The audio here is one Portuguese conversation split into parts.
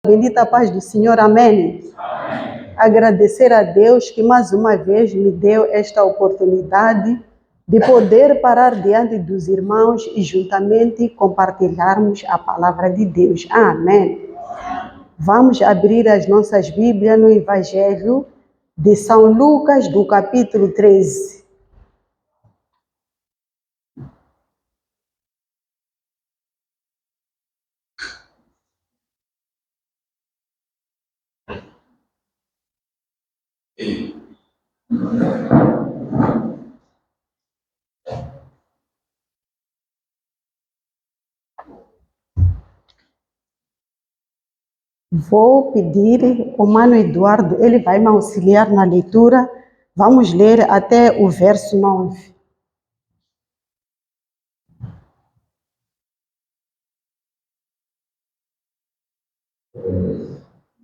bendita paz do Senhor, amém? Agradecer a Deus que mais uma vez me deu esta oportunidade de poder parar diante dos irmãos e juntamente compartilharmos a palavra de Deus, amém? Vamos abrir as nossas Bíblias no Evangelho de São Lucas, do capítulo 13. Vou pedir ao Mano Eduardo, ele vai me auxiliar na leitura. Vamos ler até o verso 9.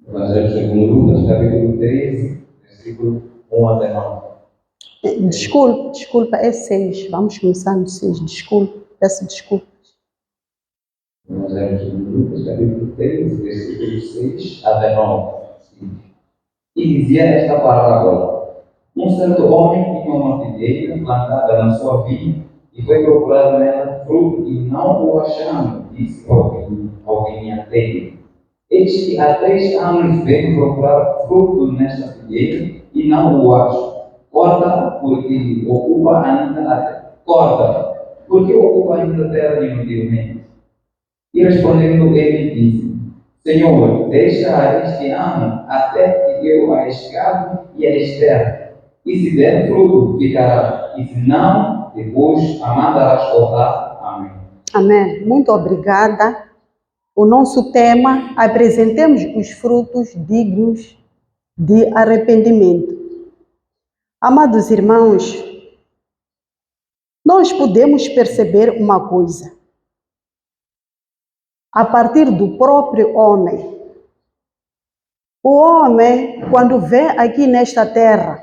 Evangelho segundo Lucas, capítulo 13, versículo 1 até 9. Desculpa, é 6. Vamos começar no 6. Peço desculpa. Evangelho segundo Lucas, capítulo 13, versículo 6 até 9. E dizia esta parábola: um certo homem tinha uma figueira plantada na sua vinha e foi procurar nela fruto e não o achando, disse ao vinhateiro: eis que há 3 anos venho procurar fruto nesta figueira e não o acho. Corta, porque ocupa ainda a terra inutilmente. E respondendo ele disse: Senhor, deixa este ano até que eu a escave e a exterre. E se der fruto, ficará. E se não, depois a mandarás cortar. Amém. Amém. Muito obrigada. O nosso tema: apresentemos os frutos dignos de arrependimento. Amados irmãos, nós podemos perceber uma coisa. A partir do próprio homem. O homem, quando vem aqui nesta terra,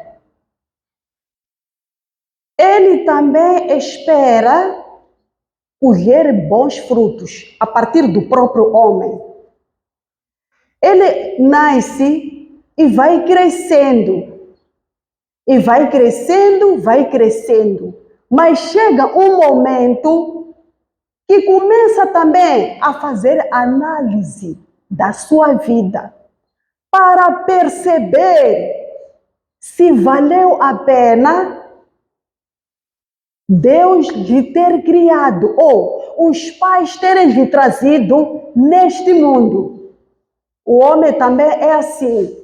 ele também espera colher bons frutos a partir do próprio homem. Ele nasce e vai crescendo. E vai crescendo. Mas chega um momento que começa também a fazer análise da sua vida para perceber se valeu a pena Deus lhe ter criado ou os pais terem lhe trazido neste mundo. O homem também é assim.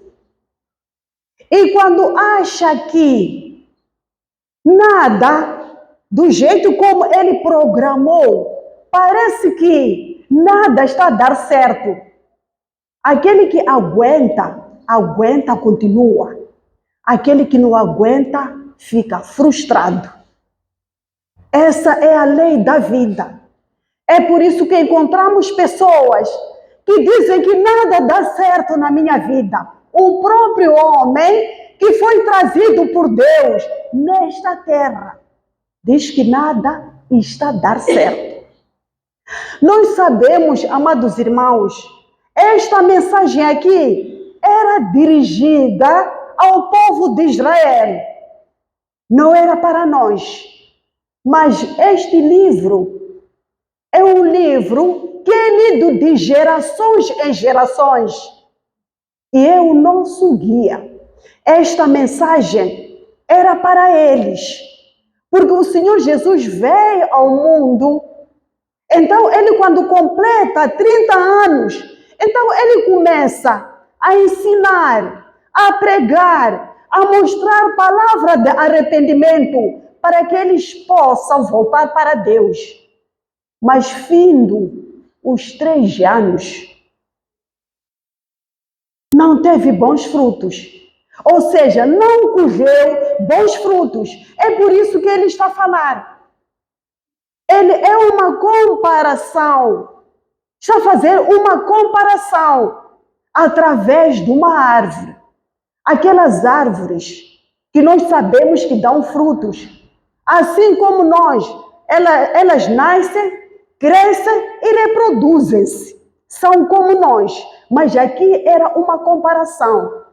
E quando acha que nada do jeito como ele programou, parece que nada está a dar certo. Aquele que aguenta, continua. Aquele que não aguenta, fica frustrado. Essa é a lei da vida. É por isso que encontramos pessoas que dizem que nada dá certo na minha vida. O próprio homem que foi trazido por Deus nesta terra diz que nada está a dar certo. Nós sabemos, amados irmãos, esta mensagem aqui era dirigida ao povo de Israel. Não era para nós. Mas este livro é um livro que é lido de gerações em gerações. E é o nosso guia. Esta mensagem era para eles. Porque o Senhor Jesus veio ao mundo. Então, ele quando completa 30 anos, então ele começa a ensinar, a pregar, a mostrar a palavra de arrependimento para que eles possam voltar para Deus. Mas findo os 3 anos, não teve bons frutos. Ou seja, não colheu bons frutos. É por isso que ele está a falar. Ele é uma comparação. Está a fazer uma comparação através de uma árvore. Aquelas árvores que nós sabemos que dão frutos. Assim como nós, elas nascem, crescem e reproduzem-se. são como nós, mas aqui era uma comparação.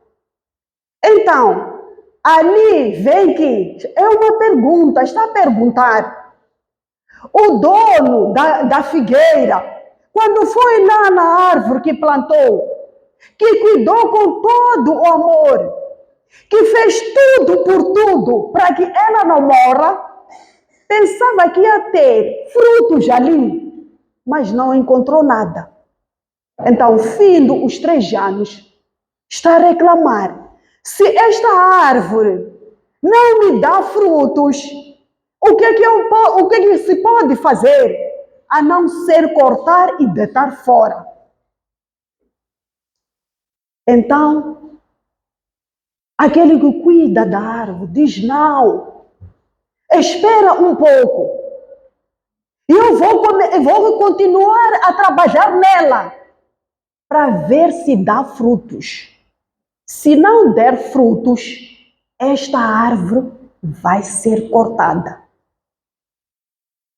Então, ali vem que é uma pergunta, está a perguntar. O dono da figueira, quando foi lá na árvore que plantou, que cuidou com todo o amor, que fez tudo por tudo para que ela não morra, pensava que ia ter frutos ali, mas não encontrou nada. Então, findo os 3 anos, está a reclamar. Se esta árvore não me dá frutos, o que se pode fazer a não ser cortar e deitar fora? Então, aquele que cuida da árvore diz: não, espera um pouco. Eu vou continuar a trabalhar nela para ver se dá frutos. Se não der frutos, esta árvore vai ser cortada.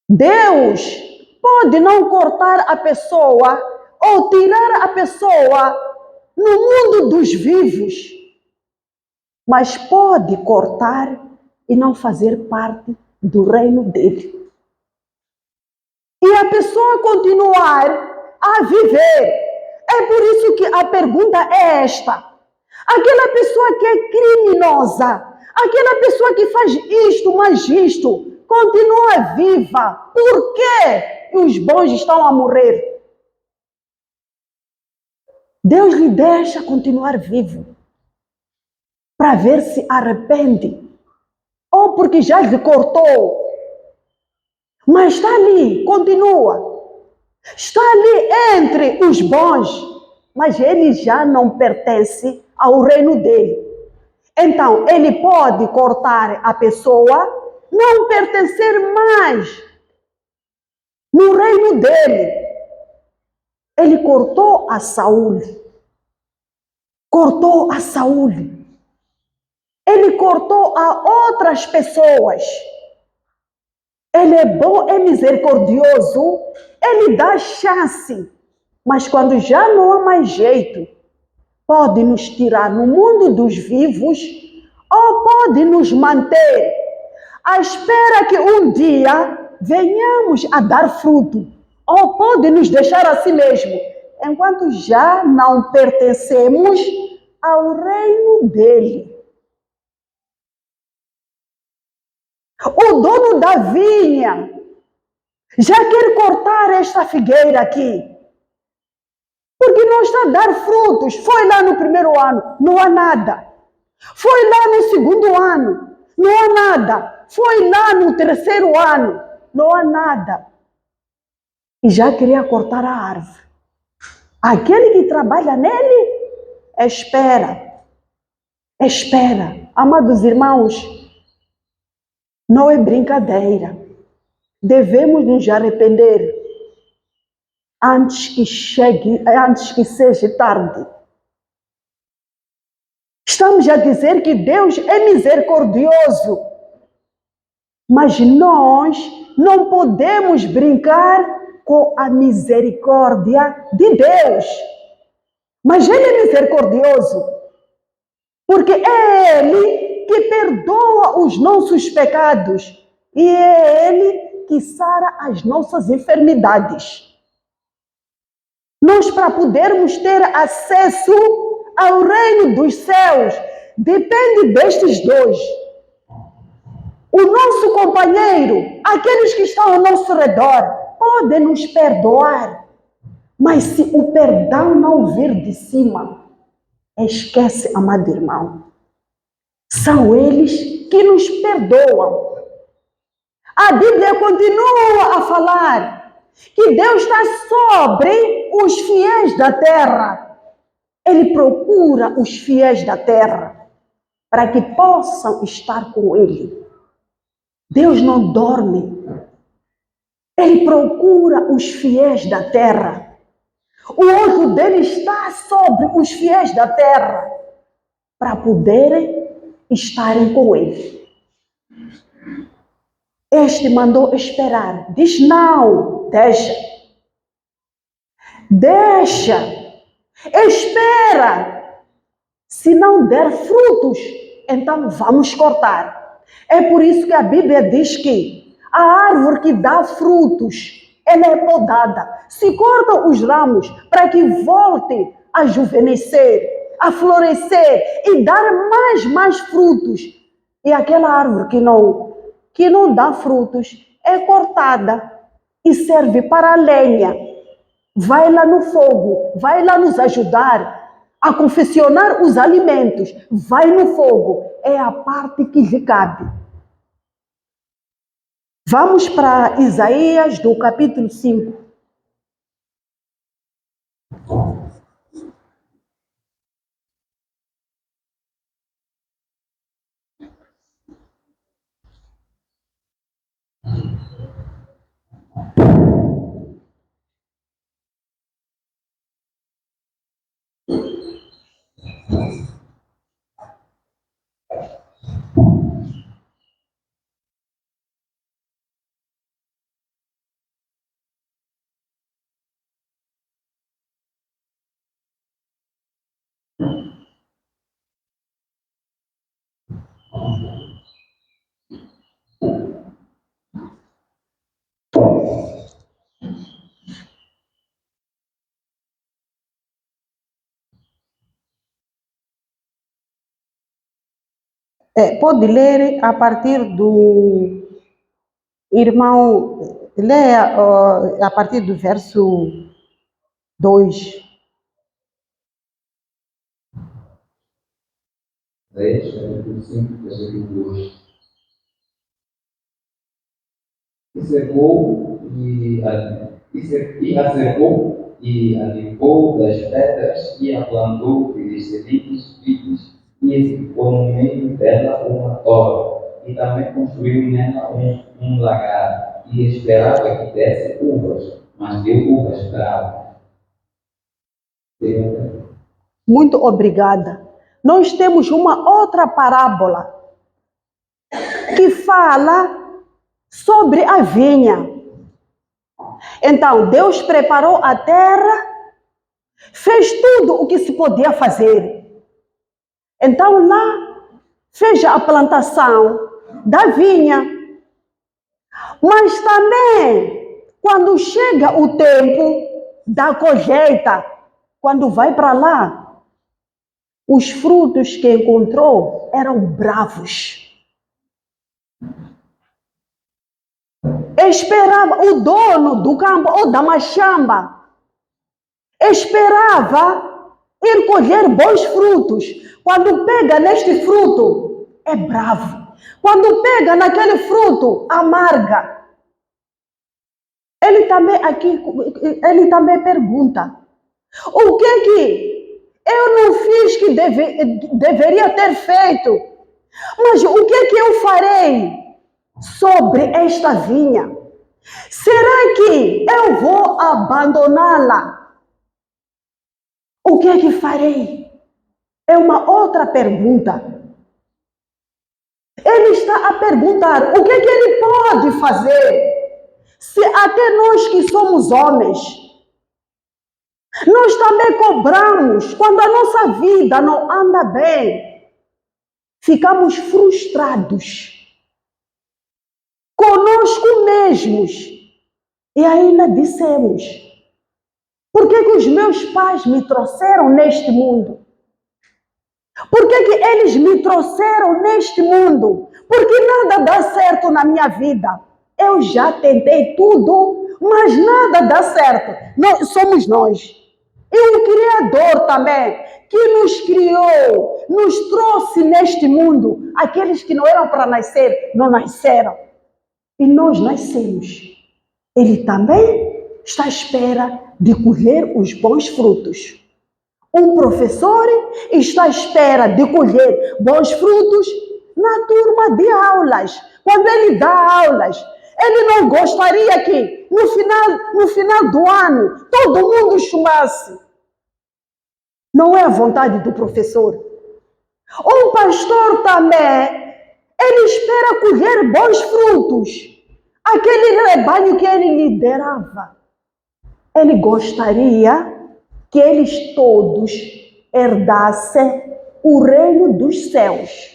Deus pode não cortar a pessoa ou tirar a pessoa no mundo dos vivos, mas pode cortar e não fazer parte do reino dele. E a pessoa continuar a viver. É por isso que a pergunta é esta. Aquela pessoa que é criminosa, aquela pessoa que faz isto, mais isto, continua viva. Por que os bons estão a morrer? Deus lhe deixa continuar vivo para ver se arrepende. Ou porque já lhe cortou. Mas está ali, continua. Está ali entre os bons, mas ele já não pertence ao reino dele. Então, ele pode cortar a pessoa, não pertencer mais no reino dele. Ele cortou a Saul. Cortou a Saul. Ele cortou a outras pessoas. Ele é bom, é misericordioso, ele dá chance. Mas quando já não há mais jeito, pode nos tirar no mundo dos vivos ou pode nos manter à espera que um dia venhamos a dar fruto. Ou pode nos deixar assim mesmo, enquanto já não pertencemos ao reino dele. O dono da vinha já quer cortar esta figueira aqui. Porque não está a dar frutos. Foi lá no primeiro ano, não há nada. Foi lá no segundo ano, não há nada. Foi lá no terceiro ano, não há nada. E já queria cortar a árvore. Aquele que trabalha nele, espera. Espera. Amados irmãos, não é brincadeira. Devemos nos arrepender antes que seja tarde. Estamos a dizer que Deus é misericordioso, mas nós não podemos brincar com a misericórdia de Deus. Mas Ele é misericordioso, porque é Ele que perdoa os nossos pecados e é Ele que sara as nossas enfermidades. Nós, para podermos ter acesso ao reino dos céus, depende destes dois. O nosso companheiro, aqueles que estão ao nosso redor, podem nos perdoar. Mas se o perdão não vir de cima, esquece, amado irmão. São eles que nos perdoam. A Bíblia continua a falar que Deus está sobre os fiéis da terra. Ele procura os fiéis da terra para que possam estar com Ele. Deus não dorme. Ele procura os fiéis da terra. O olho dele está sobre os fiéis da terra para poderem estarem com Ele. Este mandou esperar. Diz: não, deixa. Deixa, espera. Se não der frutos, então vamos cortar. É por isso que a Bíblia diz que a árvore que dá frutos, ela é podada. Se cortam os ramos para que volte a juvenescer, a florescer e dar mais frutos. E aquela árvore que não dá frutos é cortada e serve para a lenha. Vai lá no fogo, vai lá nos ajudar a confeccionar os alimentos. Vai no fogo, é a parte que lhe cabe. Vamos para Isaías, do capítulo 5. Pode ler a partir do irmão, leia a partir do verso 2. 10, capítulo 5, versículo 2. E secou a cercou e a limpou das pedras e a plantou de excelentes vides e edificou no meio dela uma torre e também construiu nela um lagar e esperava que desse uvas, mas deu uvas bravas. Muito obrigada. Nós temos uma outra parábola que fala sobre a vinha. Então, Deus preparou a terra, fez tudo o que se podia fazer. Então, lá, fez a plantação da vinha. Mas também, quando chega o tempo da colheita, quando vai para lá, os frutos que encontrou eram bravos. Esperava o dono do campo ou da machamba, esperava ir colher bons frutos. Quando pega neste fruto, é bravo. Quando pega naquele fruto, amarga. Ele também pergunta: o que eu não fiz que deveria ter feito? Mas o que eu farei sobre esta vinha? Será que eu vou abandoná-la? O que farei? É uma outra pergunta. Ele está a perguntar o que ele pode fazer. Se até nós que somos homens, nós também cobramos quando a nossa vida não anda bem. Ficamos frustrados conosco mesmos. E ainda dissemos: por que os meus pais me trouxeram neste mundo? Por que eles me trouxeram neste mundo? Porque nada dá certo na minha vida. Eu já tentei tudo, mas nada dá certo. Somos nós. E o Criador também, que nos criou, nos trouxe neste mundo. Aqueles que não eram para nascer, não nasceram. E nós nascemos. Ele também está à espera de colher os bons frutos. Um professor está à espera de colher bons frutos na turma de aulas. Quando ele dá aulas, ele não gostaria que no final do ano todo mundo chumasse. Não é a vontade do professor. Um pastor também, ele espera colher bons frutos. Aquele rebanho que ele liderava. Ele gostaria que eles todos herdassem o reino dos céus.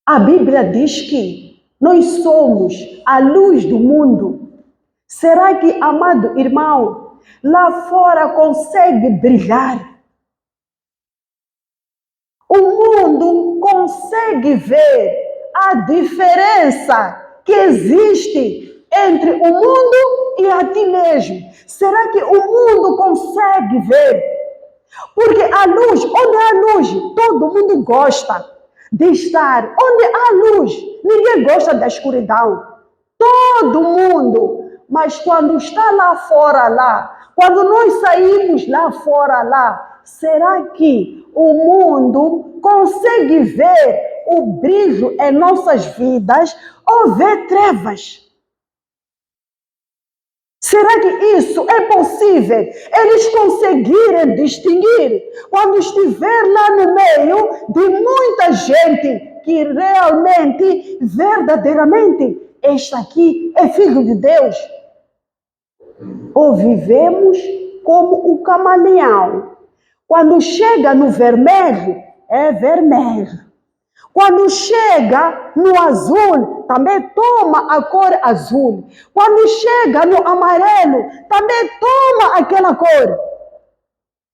A Bíblia diz que nós somos a luz do mundo. Será que, amado irmão, lá fora consegue brilhar? O mundo consegue ver a diferença que existe entre o mundo e a ti mesmo? Será que o mundo consegue ver? Porque a luz, onde há luz, todo mundo gosta de estar. Onde há luz, ninguém gosta da escuridão. Todo mundo. Mas quando está lá fora, quando nós saímos lá fora, será que o mundo consegue ver o brilho em nossas vidas ou vê trevas? Será que isso é possível? Eles conseguirem distinguir quando estiver lá no meio de muita gente que realmente, verdadeiramente, este aqui é filho de Deus? Ou vivemos como o camaleão? Quando chega no vermelho, é vermelho. Quando chega no azul, também toma a cor azul. Quando chega no amarelo, também toma aquela cor.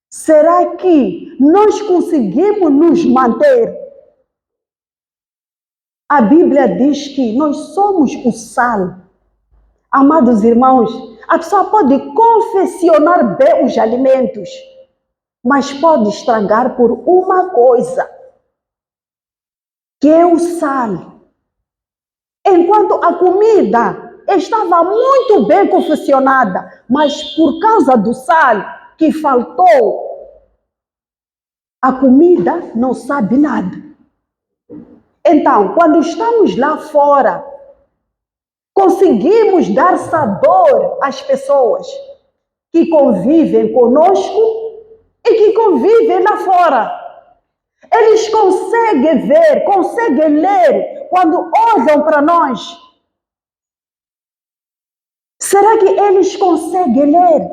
Será que nós conseguimos nos manter? A Bíblia diz que nós somos o sal. Amados irmãos, a pessoa pode confeccionar bem os alimentos, mas pode estragar por uma coisa, que é o sal. Enquanto a comida estava muito bem confeccionada, mas por causa do sal que faltou, a comida não sabe nada. Então, quando estamos lá fora, conseguimos dar sabor às pessoas que convivem conosco e que convivem lá fora. Eles conseguem ver, conseguem ler quando olham para nós. Será que eles conseguem ler?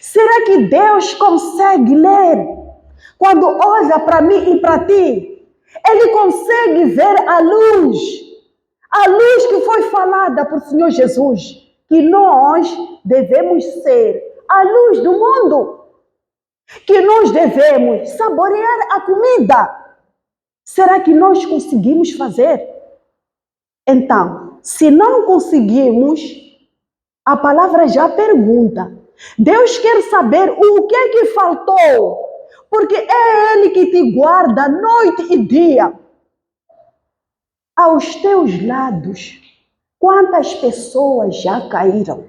Será que Deus consegue ler? Quando olha para mim e para ti, Ele consegue ver a luz que foi falada por Senhor Jesus, que nós devemos ser a luz do mundo. Que nós devemos saborear a comida. Será que nós conseguimos fazer? Então, se não conseguimos, a palavra já pergunta. Deus quer saber o que é que faltou, porque é Ele que te guarda noite e dia. Aos teus lados, quantas pessoas já caíram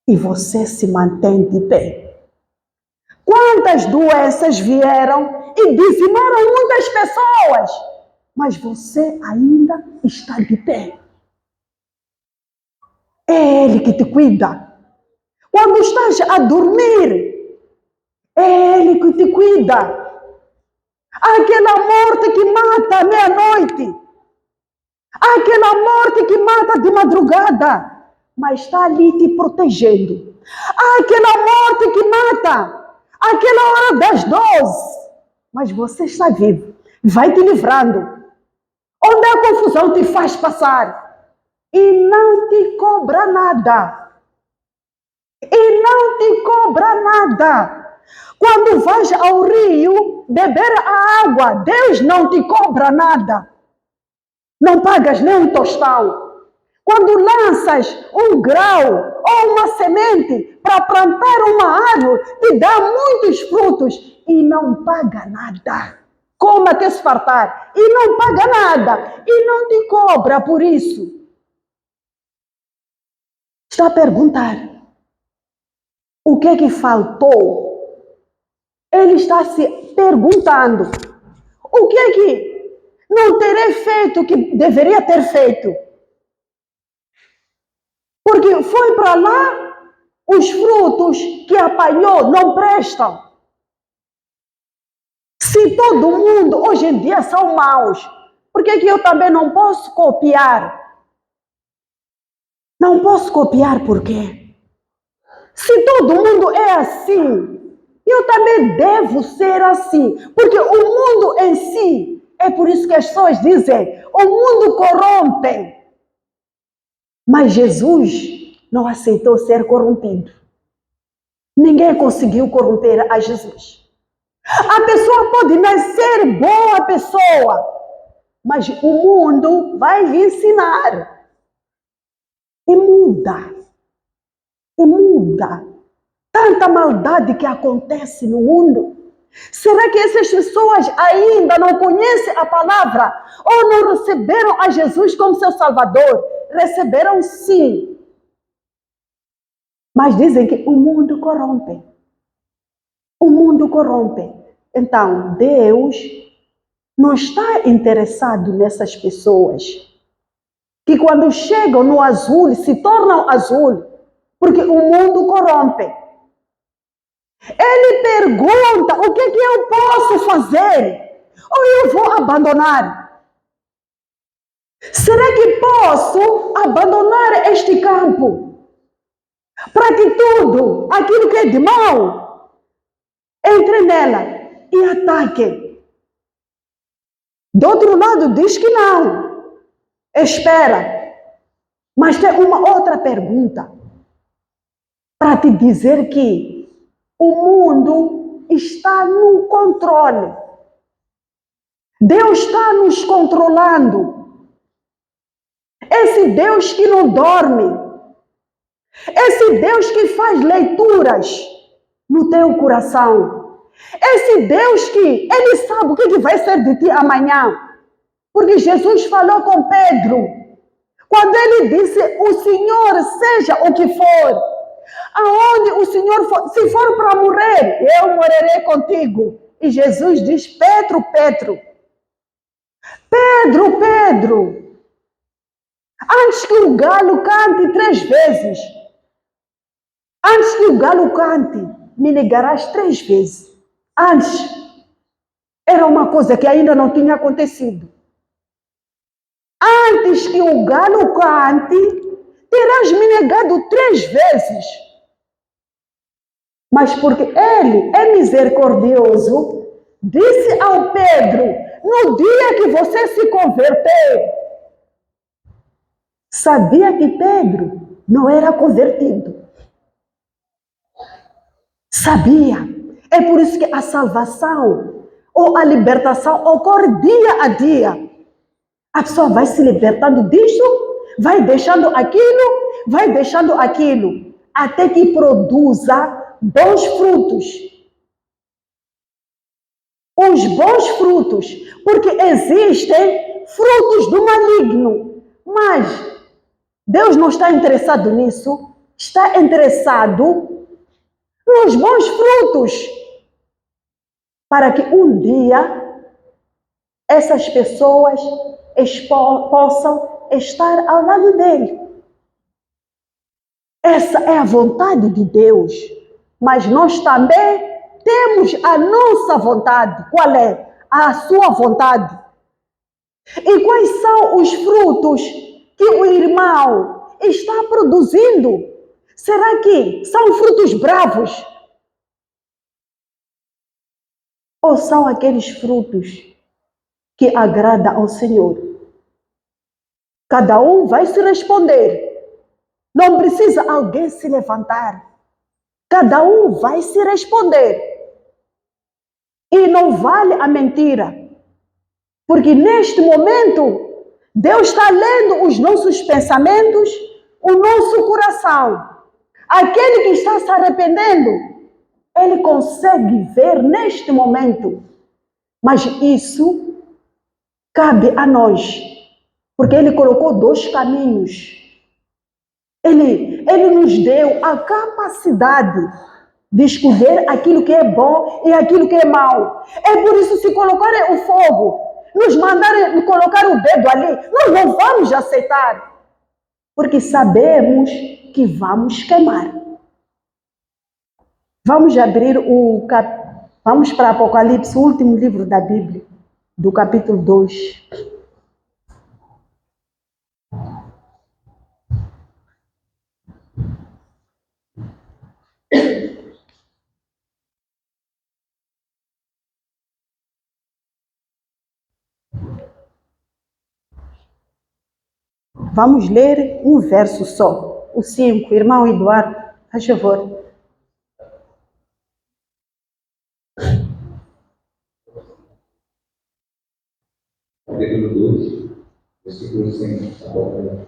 e você se mantém de pé? Quantas doenças vieram e dizimaram muitas pessoas, mas você ainda está de pé. É Ele que te cuida. Quando estás a dormir, é Ele que te cuida. Aquela morte que mata à meia-noite, aquela morte que mata de madrugada, mas está ali te protegendo. Aquela morte que mata aquela hora das 12, mas você está vivo, vai te livrando. Onde a confusão te faz passar e não te cobra nada. E não te cobra nada. Quando vais ao rio beber a água, Deus não te cobra nada. Não pagas nem um tostão. Quando lanças um grão ou uma semente para plantar uma árvore, te dá muitos frutos e não paga nada. Come até se fartar e não paga nada. E não te cobra por isso. Está a perguntar, o que é que faltou? Ele está se perguntando, o que é que não terei feito o que deveria ter feito? Porque foi para lá, os frutos que apanhou não prestam. Se todo mundo hoje em dia são maus, por que eu também não posso copiar? Não posso copiar por quê? Se todo mundo é assim, eu também devo ser assim. Porque o mundo em si, é por isso que as pessoas dizem, o mundo corrompe. Mas Jesus não aceitou ser corrompido. Ninguém conseguiu corromper a Jesus. A pessoa pode nascer boa pessoa, mas o mundo vai lhe ensinar. E muda. E muda. Tanta maldade que acontece no mundo. Será que essas pessoas ainda não conhecem a palavra? Ou não receberam a Jesus como seu Salvador? Receberam sim. Mas dizem que o mundo corrompe. O mundo corrompe. Então, Deus não está interessado nessas pessoas que quando chegam no azul se tornam azul, porque o mundo corrompe. Ele pergunta: o que é que eu posso fazer? Ou eu vou abandonar? Será que posso abandonar este campo para que tudo aquilo que é de mal entre nela e ataque? Do outro lado diz que não. Espera. Mas tem uma outra pergunta para te dizer que o mundo está no controle. Deus está nos controlando. Esse Deus que não dorme. Esse Deus que faz leituras no teu coração. Esse Deus que Ele sabe o que vai ser de ti amanhã. Porque Jesus falou com Pedro. Quando Ele disse, o Senhor seja o que for. Aonde o Senhor for, se for para morrer, eu morrerei contigo. E Jesus diz, Pedro, antes que o galo cante 3 vezes, antes que o galo cante, me negarás 3 vezes. Antes, era uma coisa que ainda não tinha acontecido. Antes que o galo cante, terás me negado 3 vezes. Mas porque Ele é misericordioso, disse ao Pedro, no dia que você se converter, sabia que Pedro não era convertido. Sabia. É por isso que a salvação ou a libertação ocorre dia a dia. A pessoa vai se libertando disso, vai deixando aquilo, até que produza bons frutos. Os bons frutos, porque existem frutos do maligno, mas Deus não está interessado nisso, está interessado nos bons frutos, para que um dia essas pessoas possam estar ao lado dele. Essa é a vontade de Deus, mas nós também temos a nossa vontade. Qual é? A sua vontade. E quais são os frutos que o irmão está produzindo? Será que são frutos bravos? Ou são aqueles frutos que agradam ao Senhor? Cada um vai se responder. Não precisa alguém se levantar. Cada um vai se responder. E não vale a mentira. Porque neste momento, Deus está lendo os nossos pensamentos, o nosso coração. Aquele que está se arrependendo, ele consegue ver neste momento. Mas isso cabe a nós. Porque ele colocou 2 caminhos. Ele nos deu a capacidade de escolher aquilo que é bom e aquilo que é mau. É por isso, se colocarem o fogo, nos mandarem colocar o dedo ali, nós não vamos aceitar. Porque sabemos que vamos queimar. Vamos abrir vamos para Apocalipse, o último livro da Bíblia, do capítulo 2. Vamos ler um verso só, o 5. Irmão Eduardo, faz favor. Capítulo 2, versículo 5.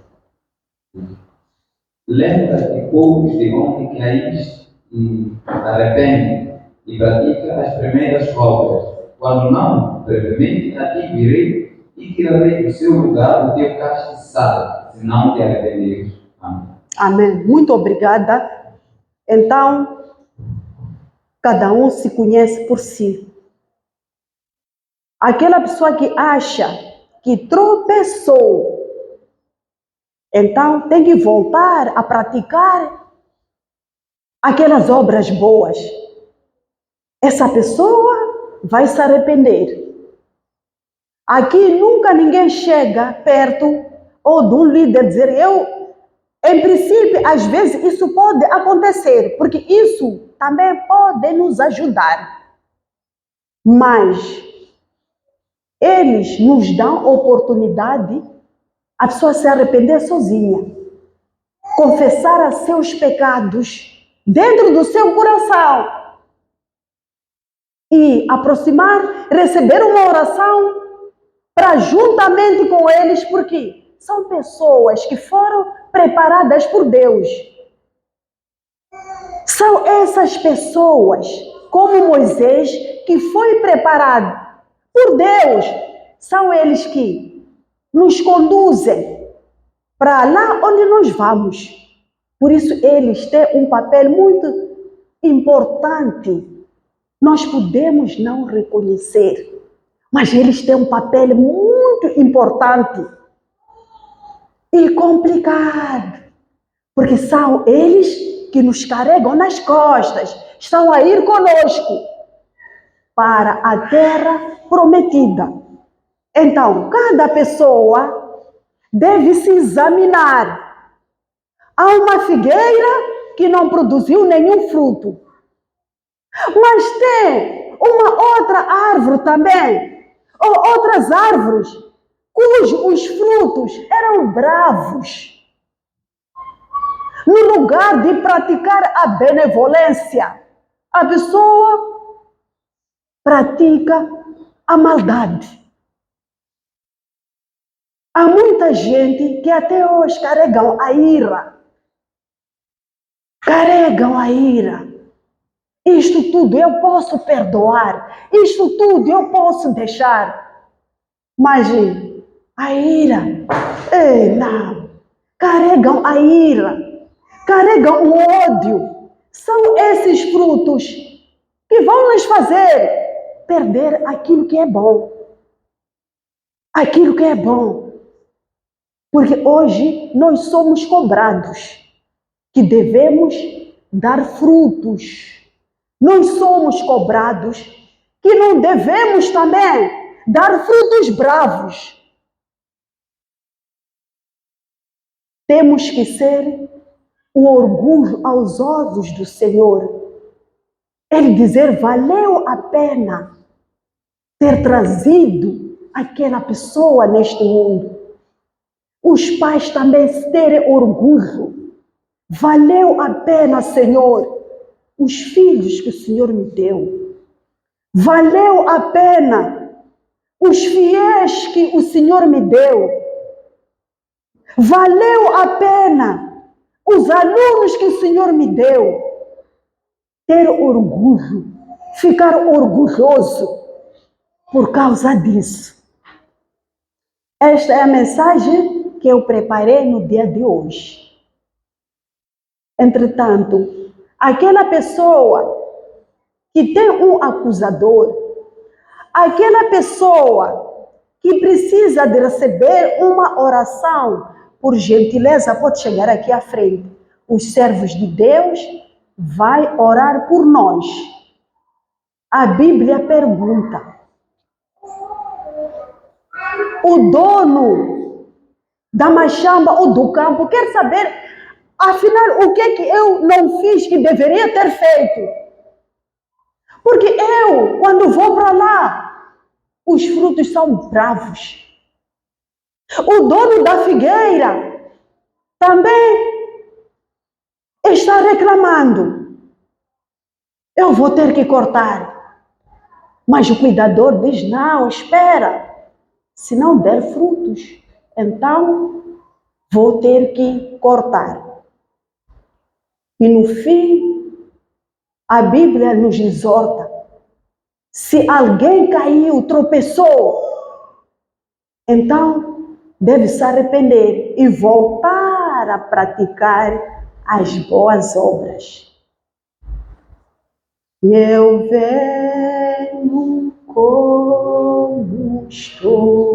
Lembra-te, povos de onde caíste e arrepende e pratica as primeiras obras. Quando não, brevemente a ti virei e tirarei do seu lugar o teu castiçado, se não te arrependeres. Amém. Amém. Muito obrigada. Então, cada um se conhece por si. Aquela pessoa que acha que tropeçou, então tem que voltar a praticar aquelas obras boas. Essa pessoa vai se arrepender. Aqui nunca ninguém chega perto ou de um líder dizer em princípio, às vezes isso pode acontecer, porque isso também pode nos ajudar. Mas eles nos dão oportunidade a pessoa se arrepender sozinha, confessar os seus pecados dentro do seu coração e aproximar, receber uma oração para juntamente com eles, porque são pessoas que foram preparadas por Deus. São essas pessoas, como Moisés, que foi preparado por Deus. São eles que nos conduzem para lá onde nós vamos. Por isso, eles têm um papel muito importante. Nós podemos não reconhecer, mas eles têm um papel muito importante e complicado, porque são eles que nos carregam nas costas, estão a ir conosco para a terra prometida. Então, cada pessoa deve se examinar. Há uma figueira que não produziu nenhum fruto, mas tem uma outra árvore também, ou outras árvores, cujos frutos eram bravos. No lugar de praticar a benevolência, a pessoa pratica a maldade. Há muita gente que até hoje carregam a ira. Carregam a ira. Isto tudo eu posso perdoar. Isto tudo eu posso deixar. Mas a ira, não. Carregam a ira. Carregam o ódio. São esses frutos que vão nos fazer perder aquilo que é bom. Aquilo que é bom. Porque hoje nós somos cobrados que devemos dar frutos. Nós somos cobrados que não devemos também dar frutos bravos. Temos que ser o orgulho aos olhos do Senhor. Ele dizer, valeu a pena ter trazido aquela pessoa neste mundo. Os pais também terem orgulho. Valeu a pena, Senhor, os filhos que o Senhor me deu. Valeu a pena os fiéis que o Senhor me deu. Valeu a pena os alunos que o Senhor me deu. Ter orgulho, ficar orgulhoso por causa disso. Esta é a mensagem que eu preparei no dia de hoje. Entretanto, aquela pessoa que tem um acusador, aquela pessoa que precisa de receber uma oração, por gentileza, pode chegar aqui à frente. Os servos de Deus vai orar por nós. A Bíblia pergunta: o dono da machamba ou do campo quer saber Afinal, o que é que eu não fiz que deveria ter feito? Porque eu, quando vou para lá, os frutos são bravos. O dono da figueira também está reclamando. Eu vou ter que cortar. Mas o cuidador diz: não, espera. Se não der frutos, então vou ter que cortar. E no fim, a Bíblia nos exorta: se alguém caiu, tropeçou, então deve se arrepender e voltar a praticar as boas obras. E eu venho como estou.